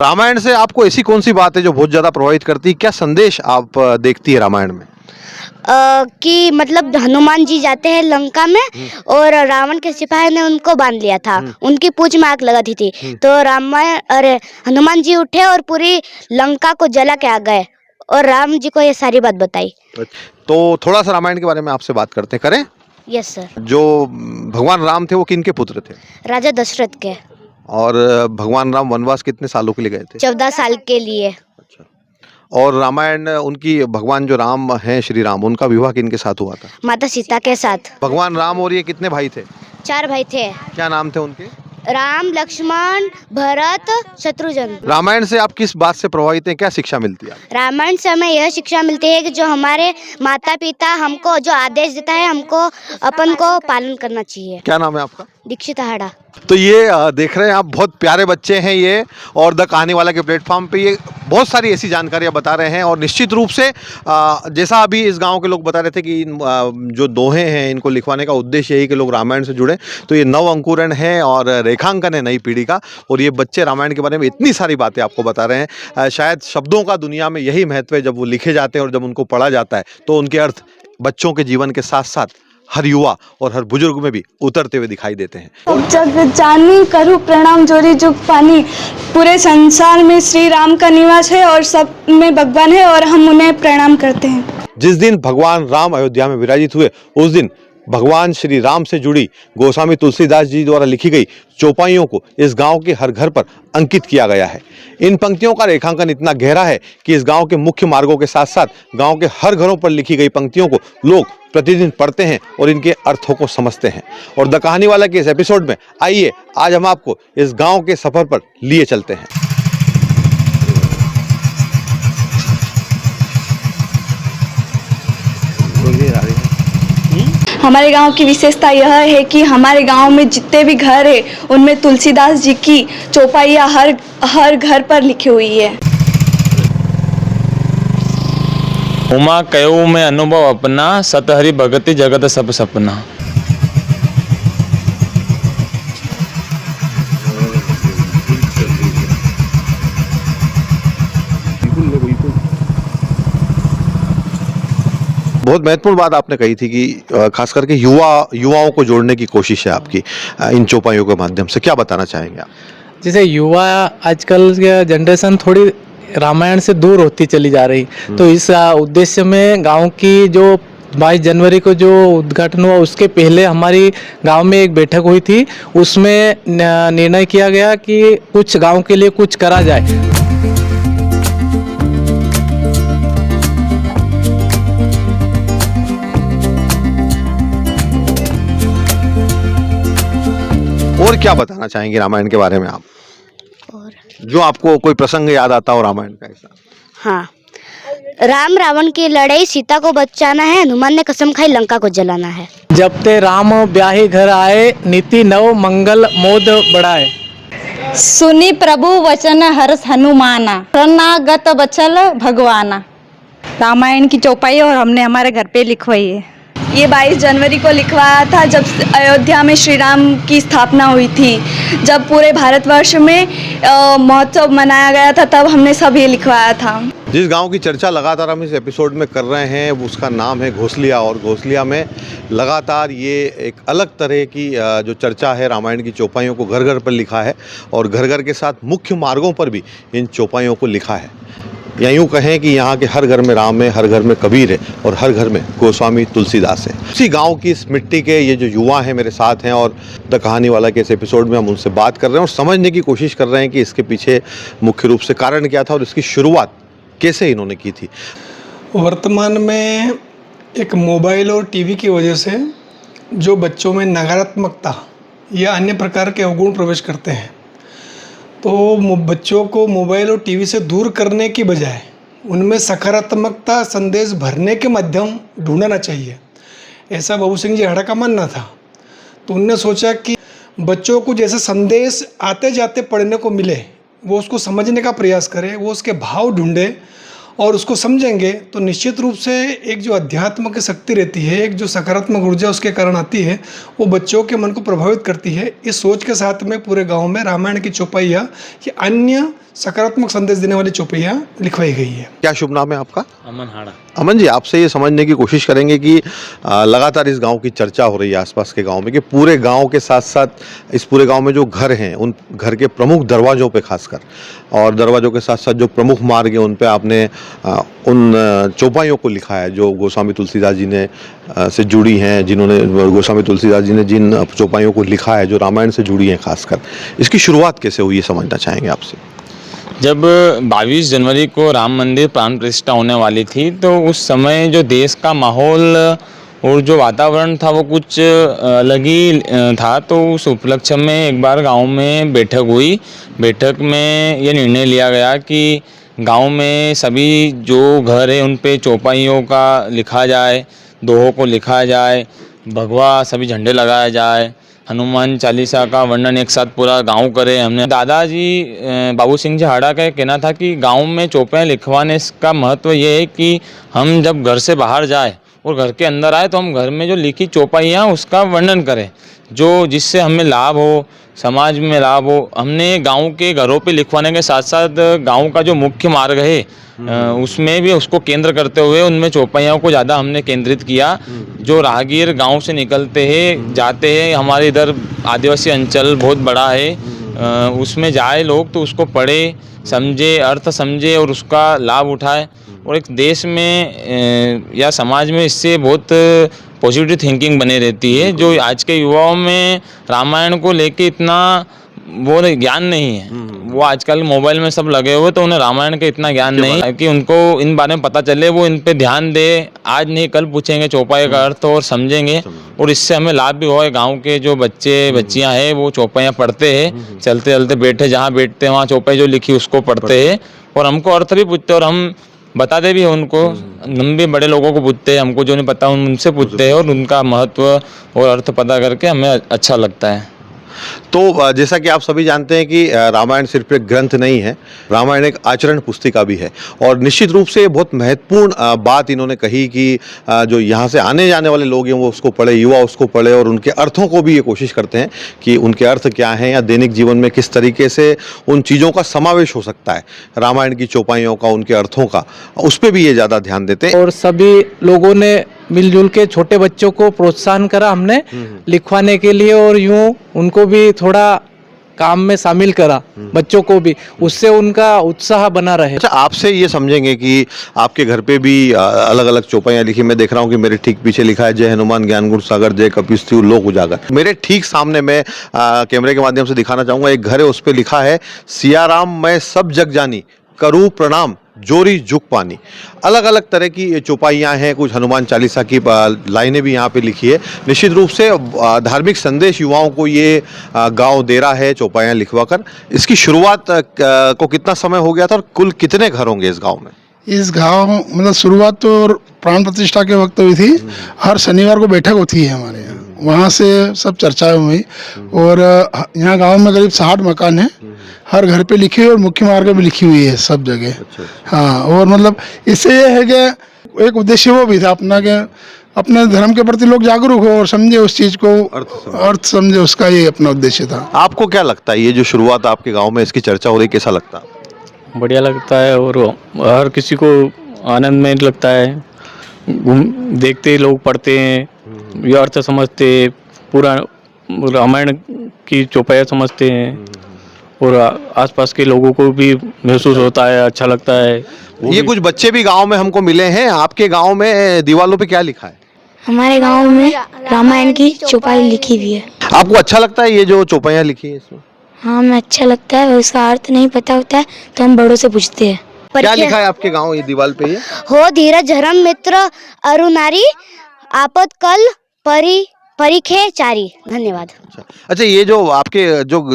रामायण से आपको ऐसी कौन सी बात है जो बहुत ज्यादा प्रभावित करती है? क्या संदेश आप देखती है रामायण में? कि मतलब हनुमान जी जाते हैं लंका में और रावण के सिपाही ने उनको बांध लिया था। उनकी पूंछ में आग लगा थी तो रामायण अरे हनुमान जी उठे और पूरी लंका को जला के आ गए और राम जी को ये सारी बात बताई। तो थोड़ा सा रामायण के बारे में आपसे बात करते हैं, करें? Yes sir. जो भगवान राम थे वो किनके पुत्र थे? राजा दशरथ के। और भगवान राम वनवास कितने सालों के लिए गए थे? 14 साल के लिए। अच्छा। और रामायण उनकी भगवान जो राम हैं, श्री राम, उनका विवाह किनके साथ हुआ था? माता सीता के साथ। भगवान राम और ये कितने भाई थे? 4 भाई थे। क्या नाम थे उनके? राम, लक्ष्मण, भरत, शत्रुघ्न। रामायण से आप किस बात से प्रभावित हैं? क्या शिक्षा मिलती है? रामायण से हमें यह शिक्षा मिलती है कि जो हमारे माता पिता हमको जो आदेश देता है हमको अपन को पालन करना चाहिए। क्या नाम है आपका? दीक्षित हाड़ा। तो ये देख रहे हैं आप, बहुत प्यारे बच्चे हैं ये, और द कहानी वाला के प्लेटफॉर्म पे ये बहुत सारी ऐसी जानकारियां बता रहे हैं। और निश्चित रूप से जैसा अभी इस गांव के लोग बता रहे थे कि जो दोहे हैं इनको लिखवाने का उद्देश्य यही कि लोग रामायण से जुड़े, तो ये नव अंकुरण है और रेखांकन है नई पीढ़ी का। और ये बच्चे रामायण के बारे में इतनी सारी बातें आपको बता रहे हैं। शायद शब्दों का दुनिया में यही महत्व है, जब वो लिखे जाते हैं और जब उनको पढ़ा जाता है तो उनके अर्थ बच्चों के जीवन के साथ साथ हर युवा और हर बुजुर्ग में भी उतरते हुए दिखाई देते हैं। जग जानी करूँ प्रणाम जोरी जुग पानी, पूरे संसार में श्री राम का निवास है और सब में भगवान है और हम उन्हें प्रणाम करते हैं। जिस दिन भगवान राम अयोध्या में विराजित हुए उस दिन भगवान श्री राम से जुड़ी गोस्वामी तुलसीदास जी द्वारा लिखी गई चौपाइयों को इस गांव के हर घर पर अंकित किया गया है। इन पंक्तियों का रेखांकन इतना गहरा है कि इस गांव के मुख्य मार्गों के साथ साथ गांव के हर घरों पर लिखी गई पंक्तियों को लोग प्रतिदिन पढ़ते हैं और इनके अर्थों को समझते हैं। और द कहानी वाला के इस एपिसोड में आइए आज हम आपको इस गांव के सफर पर लिए चलते हैं। हमारे गांव की विशेषता यह है कि हमारे गांव में जितने भी घर है उनमें तुलसीदास जी की चौपाइयाँ हर घर पर लिखी हुई है। उमा कयऊ में अनुभव अपना, सतहरि भगति जगत सब सपना। बहुत महत्वपूर्ण बात आपने कही थी कि खास करके युवाओं को जोड़ने की कोशिश है आपकी इन चौपाइयों के माध्यम से। क्या बताना चाहेंगे आप? जैसे युवा आजकल की जनरेशन थोड़ी रामायण से दूर होती चली जा रही, तो इस उद्देश्य में गांव की जो 22 जनवरी को जो उद्घाटन हुआ उसके पहले हमारी गांव में एक बैठक हुई थी। उसमें निर्णय किया गया कि कुछ गांव के लिए कुछ करा जाए। और क्या बताना चाहेंगे रामायण के बारे में आप? और जो आपको कोई प्रसंग याद आता हो रामायण का ऐसा? हाँ, राम रावण की लड़ाई, सीता को बचाना है, हनुमान ने कसम खाई लंका को जलाना है। जब ते राम ब्याही घर आए, नीति नव मंगल मोद बढ़ाए। सुनी प्रभु वचन हर्ष हनुमाना, शरणागत बचल भगवाना। रामायण की चौपाई और हमने हमारे घर पे लिखवाई है। ये 22 जनवरी को लिखवाया था जब अयोध्या में श्री राम की स्थापना हुई थी। जब पूरे भारतवर्ष में महोत्सव मनाया गया था तब हमने सब ये लिखवाया था। जिस गांव की चर्चा लगातार हम इस एपिसोड में कर रहे हैं उसका नाम है घोसलिया। और घोसलिया में लगातार ये एक अलग तरह की जो चर्चा है, रामायण की चौपाइयों को घर घर पर लिखा है और घर घर के साथ मुख्य मार्गों पर भी इन चौपाइयों को लिखा है। या यूँ कहें कि यहाँ के हर घर में राम है, हर घर में कबीर है और हर घर में गोस्वामी तुलसीदास है। उसी गांव की इस मिट्टी के ये जो युवा हैं मेरे साथ हैं और द कहानी वाला के इस एपिसोड में हम उनसे बात कर रहे हैं और समझने की कोशिश कर रहे हैं कि इसके पीछे मुख्य रूप से कारण क्या था और इसकी शुरुआत कैसे इन्होंने की थी। वर्तमान में एक मोबाइल और टीवी की वजह से जो बच्चों में नकारात्मकता या अन्य प्रकार के अवगुण प्रवेश करते हैं, तो बच्चों को मोबाइल और टीवी से दूर करने की बजाय उनमें सकारात्मकता संदेश भरने के माध्यम ढूंढना चाहिए, ऐसा बाबू सिंह जी हाड़ा का मानना था। तो उनने सोचा कि बच्चों को जैसे संदेश आते जाते पढ़ने को मिले, वो उसको समझने का प्रयास करें, वो उसके भाव ढूंढे और उसको समझेंगे तो निश्चित रूप से एक जो अध्यात्म की शक्ति रहती है, एक जो सकारात्मक ऊर्जा उसके कारण आती है, वो बच्चों के मन को प्रभावित करती है। इस सोच के साथ में पूरे गांव में रामायण की चौपाइयाँ या अन्य सकारात्मक संदेश देने वाली चौपाइयाँ लिखवाई गई है। क्या शुभ नाम है आपका? अमन हाड़ा। अमन जी, आपसे ये समझने की कोशिश करेंगे कि लगातार इस गांव की चर्चा हो रही है आसपास के गांव में कि पूरे गांव के साथ साथ इस पूरे गांव में जो घर हैं उन घर के प्रमुख दरवाज़ों पे खासकर, और दरवाज़ों के साथ साथ जो प्रमुख मार्ग हैं उन पे आपने उन चौपाइयों को लिखा है जो गोस्वामी तुलसीदास जी ने से जुड़ी हैं, जिन्होंने गोस्वामी तुलसीदास जी ने जिन चौपाइयों को लिखा है जो रामायण से जुड़ी हैं खासकर। इसकी शुरुआत कैसे हुई ये समझना चाहेंगे आपसे। जब 22 जनवरी को राम मंदिर प्राण प्रतिष्ठा होने वाली थी तो उस समय जो देश का माहौल और जो वातावरण था वो कुछ अलग ही था। तो उस उपलक्ष्य में एक बार गांव में बैठक हुई। बैठक में ये निर्णय लिया गया कि गांव में सभी जो घर है उन पे चौपाइयों का लिखा जाए, दोहों को लिखा जाए, भगवा सभी झंडे लगाया जाए, हनुमान चालीसा का वर्णन एक साथ पूरा गांव करे। हमने दादाजी बाबू सिंह जी हाड़ा का कहना था कि गांव में चौपाइयाँ लिखवाने का महत्व ये है कि हम जब घर से बाहर जाए और घर के अंदर आए तो हम घर में जो लिखी चौपाइयाँ उसका वर्णन करें, जो जिससे हमें लाभ हो, समाज में लाभ हो। हमने गांव के घरों पे लिखवाने के साथ साथ गांव का जो मुख्य मार्ग है उसमें भी उसको केंद्र करते हुए उनमें चौपाइयों को ज़्यादा हमने केंद्रित किया। जो राहगीर गांव से निकलते हैं जाते हैं, हमारे इधर आदिवासी अंचल बहुत बड़ा है, उसमें जाए लोग तो उसको पढ़े, समझे, अर्थ समझे और उसका लाभ उठाए। और एक देश में या समाज में इससे बहुत पॉजिटिव थिंकिंग बने रहती है। जो आज के युवाओं में रामायण को लेके इतना वो ज्ञान नहीं है, वो आजकल मोबाइल में सब लगे हुए तो उन्हें रामायण का इतना ज्ञान नहीं है कि उनको इन बारे में पता चले, वो इन पे ध्यान दे। आज नहीं कल पूछेंगे चौपाई का अर्थ और समझेंगे, और इससे हमें लाभ भी हुआ है। गांव के जो बच्चे बच्चियां हैं वो चौपाइयाँ पढ़ते हैं, चलते चलते बैठे जहाँ बैठते हैं वहाँ चौपाई जो लिखी उसको पढ़ते हैं और हमको अर्थ भी पूछते हैं और हम बताते भी हैं उनको। हम भी बड़े लोगों को पूछते हैं, हमको जो नहीं पता उनसे पूछते हैं और उनका महत्व और अर्थ पता करके हमें अच्छा लगता है। तो जैसा कि आप सभी जानते हैं कि रामायण सिर्फ एक ग्रंथ नहीं है, रामायण एक आचरण पुस्तिका भी है। और निश्चित रूप से बहुत महत्वपूर्ण बात इन्होंने कही कि जो यहाँ से आने जाने वाले लोग हैं वो उसको पढ़े, युवा उसको पढ़े और उनके अर्थों को भी ये कोशिश करते हैं कि उनके अर्थ क्या हैं या दैनिक जीवन में किस तरीके से उन चीज़ों का समावेश हो सकता है, रामायण की चौपाइयों का, उनके अर्थों का, उस पर भी ये ज़्यादा ध्यान देते हैं। और सभी लोगों ने मिलजुल के छोटे बच्चों को प्रोत्साहन करा हमने लिखवाने के लिए, और यूं उनको भी थोड़ा काम में शामिल करा, बच्चों को भी, उससे उनका उत्साह बना रहे। अच्छा, आपसे ये समझेंगे कि आपके घर पे भी अलग अलग चौपाइयाँ लिखी। मैं देख रहा हूँ कि मेरे ठीक पीछे लिखा है जय हनुमान ज्ञान गुण सागर, जय कपीस लोक उजागर। मेरे ठीक सामने मैं कैमरे के माध्यम से दिखाना चाहूँगा, एक घर है उस पर लिखा है सिया राम मैं सब जग जानी, करूँ प्रणाम जोरी जुग पानी। अलग अलग तरह की चौपाइयाँ हैं, कुछ हनुमान चालीसा की लाइनें भी यहाँ पे लिखी है। निश्चित रूप से धार्मिक संदेश युवाओं को ये गांव दे रहा है चौपाइयाँ लिखवा कर। इसकी शुरुआत को कितना समय हो गया था और कुल कितने घर होंगे इस गांव में? इस गांव मतलब शुरुआत तो प्राण प्रतिष्ठा के वक्त हुई थी। हर शनिवार को बैठक होती है हमारे यहाँ, वहाँ से सब चर्चाएं हुई। और यहाँ गांव में करीब 60 मकान हैं, हर घर पे लिखी हुई और मुख्य मार्ग भी लिखी हुई है सब जगह। हाँ, और मतलब इससे ये है कि एक उद्देश्य वो भी था अपना कि अपने धर्म के प्रति लोग जागरूक हो और समझे उस चीज़ को, अर्थ समझे, उसका ये अपना उद्देश्य था। आपको क्या लगता है ये जो शुरुआत आपके गाँव में इसकी चर्चा हो रही, कैसा लगता है? बढ़िया लगता है और हर किसी को आनंदमय लगता है। देखते लोग पढ़ते हैं, ये अर्थ समझते, पूरा रामायण की चौपाइयाँ समझते हैं और आसपास के लोगों को भी महसूस होता है, अच्छा लगता है। ये कुछ बच्चे भी गांव में हमको मिले हैं। आपके गांव में दीवालों पे क्या लिखा है? हमारे गांव में रामायण की चौपाई लिखी हुई है। आपको अच्छा लगता है ये जो चौपाइयाँ लिखी है इसमें? हाँ, मैं अच्छा लगता है। उसका अर्थ नहीं पता होता है तो हम बड़ों से पूछते हैं। क्या लिखा है आपके गांव ये दीवार पे? ये हो धीरज धर्म मित्र अरुनारी, आपद कल परीखे चारी। धन्यवाद। अच्छा, ये जो आपके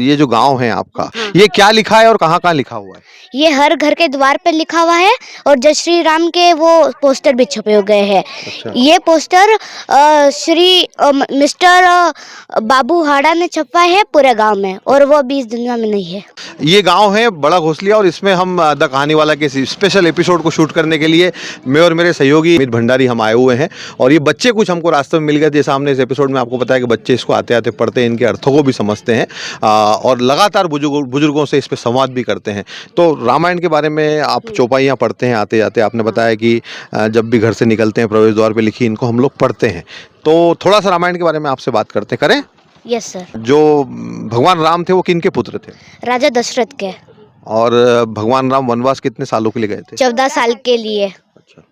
ये जो गांव है आपका, ये क्या लिखा है और कहाँ लिखा हुआ है? ये हर घर के द्वार पे लिखा हुआ है और जय श्री राम के वो पोस्टर भी छपे हो गए हैं। अच्छा। ये पोस्टर श्री मिस्टर बाबू हाड़ा ने छपा है पूरे गांव में, और वो अभी इस दुनिया में नहीं है। ये गांव है बड़ा घोसलिया और इसमें हम द कहानी वाला के स्पेशल एपिसोड को शूट करने के लिए मैं और मेरे सहयोगी अमित भंडारी हम आए हुए हैं। और ये बच्चे कुछ हमको रास्ते में मिल गए। जैसा हमने इस एपिसोड में आपको बताया कि बच्चे इसको आते आते पढ़ते से इनके अर्थों को भी समझते हैं और लगातार बुजुर्गों से इस पे संवाद भी करते हैं। तो रामायण के बारे में आप चौपाइयाँ पढ़ते हैं आते जाते, आपने बताया कि जब भी घर से निकलते हैं प्रवेश द्वार पे लिखी इनको हम लोग पढ़ते हैं। तो थोड़ा सा रामायण के बारे में आपसे बात करते हैं, करें? Yes sir. जो भगवान राम थे वो किनके पुत्र थे? राजा दशरथ के। और भगवान राम वनवास कितने सालों के लिए गए थे? 14 साल के लिए। अच्छा।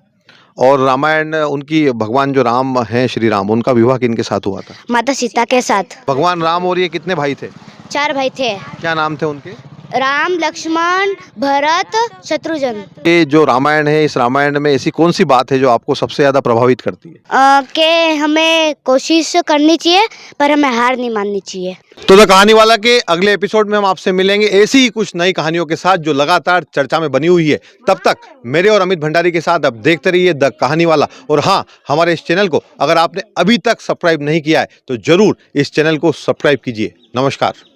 और रामायण उनकी, भगवान जो राम हैं श्री राम, उनका विवाह किनके साथ हुआ था? माता सीता के साथ। भगवान राम और ये कितने भाई थे? 4 भाई थे। क्या नाम थे उनके? राम, लक्ष्मण, भरत, शत्रुघ्न। ये जो रामायण है, इस रामायण में ऐसी कौन सी बात है जो आपको सबसे ज्यादा प्रभावित करती है? कि हमें कोशिश करनी चाहिए पर हमें हार नहीं माननी चाहिए। तो द कहानी वाला के अगले एपिसोड में हम आपसे मिलेंगे ऐसी ही कुछ नई कहानियों के साथ जो लगातार चर्चा में बनी हुई है। तब तक मेरे और अमित भंडारी के साथ अब देखते रहिए द कहानी वाला। और हाँ, हमारे इस चैनल को अगर आपने अभी तक सब्सक्राइब नहीं किया है तो जरूर इस चैनल को सब्सक्राइब कीजिए। नमस्कार।